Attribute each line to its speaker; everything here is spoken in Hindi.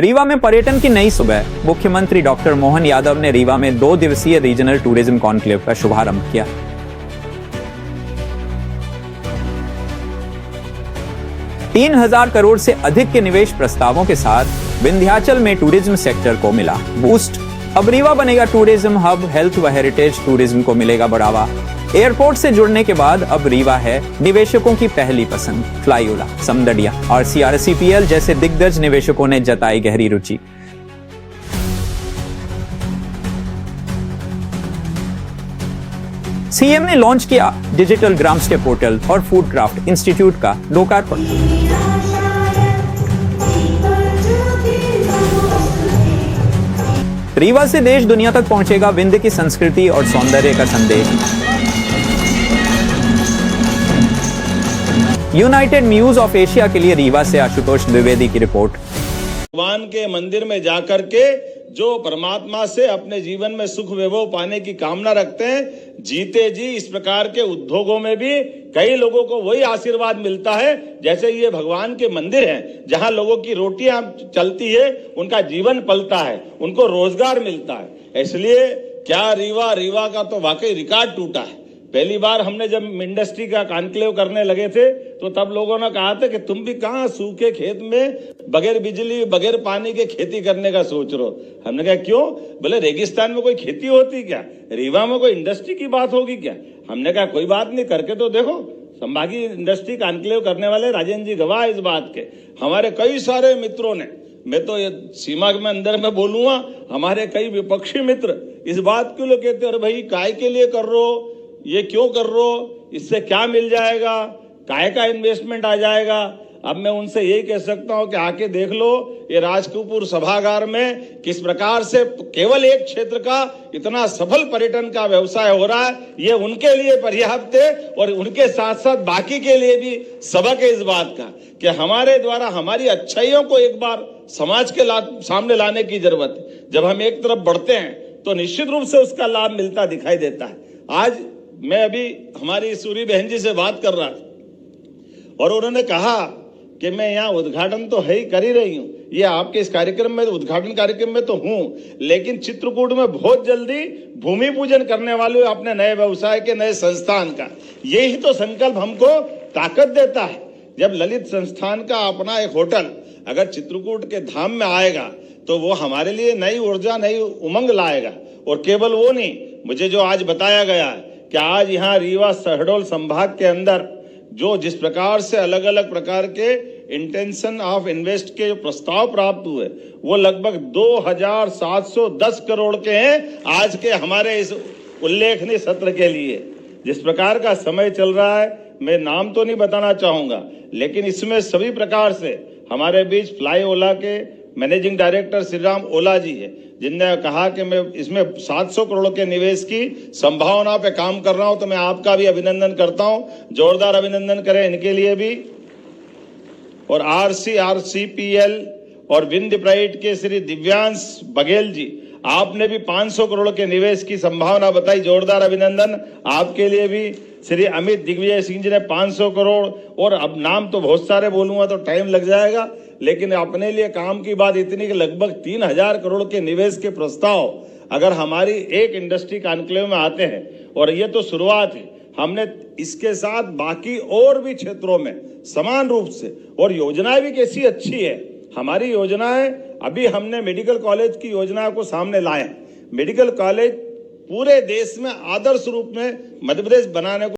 Speaker 1: रीवा में पर्यटन की नई सुबह। मुख्यमंत्री डॉक्टर मोहन यादव ने रीवा में 2 दिवसीय रीजनल टूरिज्म कॉन्क्लेव का शुभारंभ किया। $3,000 करोड़ से अधिक के निवेश प्रस्तावों के साथ विंध्याचल में टूरिज्म सेक्टर को मिला बूस्ट। अब रीवा बनेगा टूरिज्म हब, हेल्थ व हेरिटेज टूरिज्म को मिलेगा बढ़ावा। एयरपोर्ट से जुड़ने के बाद अब रीवा है निवेशकों की पहली पसंद। फ्लाईओला, समदड़िया और CRCPL जैसे दिग्गज निवेशकों ने जताई गहरी रुचि। सीएम ने लॉन्च किया डिजिटल ग्राम स्टे पोर्टल और फूड क्राफ्ट इंस्टीट्यूट का लोकार्पण। रीवा से देश दुनिया तक पहुंचेगा विंध्य की संस्कृति और सौंदर्य का संदेश। यूनाइटेड म्यूज ऑफ एशिया के लिए रीवा से आशुतोष द्विवेदी की रिपोर्ट।
Speaker 2: भगवान के मंदिर में जाकर के जो परमात्मा से अपने जीवन में सुख वैभव पाने की कामना रखते हैं, जीते जी इस प्रकार के उद्योगों में भी कई लोगों को वही आशीर्वाद मिलता है जैसे ये भगवान के मंदिर हैं, जहां लोगों की रोटियां चलती है, उनका जीवन पलता है, उनको रोजगार मिलता है। इसलिए क्या रीवा का तो वाकई रिकॉर्ड टूटा है। पहली बार हमने जब इंडस्ट्री का कॉन्क्लेव करने लगे थे तो तब लोगों ने कहा था कि तुम भी कहां सूखे खेत में बगैर बिजली बगैर पानी के खेती करने का सोच रहे हो। हमने कहा क्यों? बोले रेगिस्तान में कोई खेती होती क्या? रीवा में कोई इंडस्ट्री की बात होगी क्या? हमने कहा कोई बात नहीं, करके तो देखो। संभागीय इंडस्ट्री कॉन्क्लेव करने वाले राजेंद्र जी गवाह इस बात के। हमारे कई सारे मित्रों ने, मैं तो ये सीमा में अंदर में बोलूंगा, हमारे कई विपक्षी मित्र इस बात के लिए कहते अरे भाई काय के लिए कर रहे हो, ये क्यों कर रहे हो, इससे क्या मिल जाएगा, काय का इन्वेस्टमेंट आ जाएगा। अब मैं उनसे यही कह सकता हूं कि आके देख लो ये राजकपूर सभागार में किस प्रकार से केवल एक क्षेत्र का इतना सफल पर्यटन का व्यवसाय हो रहा है। ये उनके लिए पर्याप्त है और उनके साथ साथ बाकी के लिए भी सबक है इस बात का कि हमारे द्वारा हमारी अच्छाइयों को एक बार समाज के सामने लाने की जरूरत है। जब हम एक तरफ बढ़ते हैं तो निश्चित रूप से उसका लाभ मिलता दिखाई देता है। आज मैं अभी हमारी सूरी बहन जी से बात कर रहा और उन्होंने कहा कि मैं यहाँ उद्घाटन तो है ही कर ही रही हूँ, ये आपके इस कार्यक्रम में उद्घाटन कार्यक्रम में तो हूँ, लेकिन चित्रकूट में बहुत जल्दी भूमि पूजन करने वाले अपने नए व्यवसाय के नए संस्थान का। यही तो संकल्प हमको ताकत देता है। जब ललित संस्थान का अपना एक होटल अगर चित्रकूट के धाम में आएगा तो वो हमारे लिए नई ऊर्जा नई उमंग लाएगा। और केवल वो नहीं, मुझे जो आज बताया गया है कि आज यहाँ रीवा शहडोल संभाग के अंदर जो जिस प्रकार से अलग अलग प्रकार के इंटेंशन ऑफ इन्वेस्ट के जो प्रस्ताव प्राप्त हुए वो लगभग 2,710 करोड़ के हैं आज के हमारे इस उल्लेखनीय सत्र के लिए। जिस प्रकार का समय चल रहा है मैं नाम तो नहीं बताना चाहूंगा, लेकिन इसमें सभी प्रकार से हमारे बीच फ्लाईओला के मैनेजिंग डायरेक्टर श्री राम ओला जी है, जिनने कहा कि मैं इसमें 700 करोड़ के निवेश की संभावना पे काम कर रहा हूं। तो मैं आपका भी अभिनंदन करता हूं, जोरदार अभिनंदन करें इनके लिए भी। और CRCPL और विंध्य प्राइड के श्री दिव्यांश बघेल जी, आपने भी 500 करोड़ के निवेश की संभावना बताई, जोरदार अभिनंदन आपके लिए भी। श्री अमित दिग्विजय सिंह जी ने 500 करोड़, और अब नाम तो बहुत सारे बोलूंगा तो टाइम लग जाएगा, लेकिन अपने लिए काम की बात इतनी कि लगभग 3,000 करोड़ के निवेश के प्रस्ताव अगर हमारी एक इंडस्ट्री कॉन्क्लेव में आते हैं, और ये तो शुरुआत है, हमने इसके साथ बाकी और भी क्षेत्रों में समान रूप से, और योजनाएं भी कैसी अच्छी है हमारी योजनाएं। अभी हमने मेडिकल कॉलेज की योजना को सामने लाए। मेडिकल कॉलेज पूरे देश में आदर्श रूप में मध्य प्रदेश बनाने को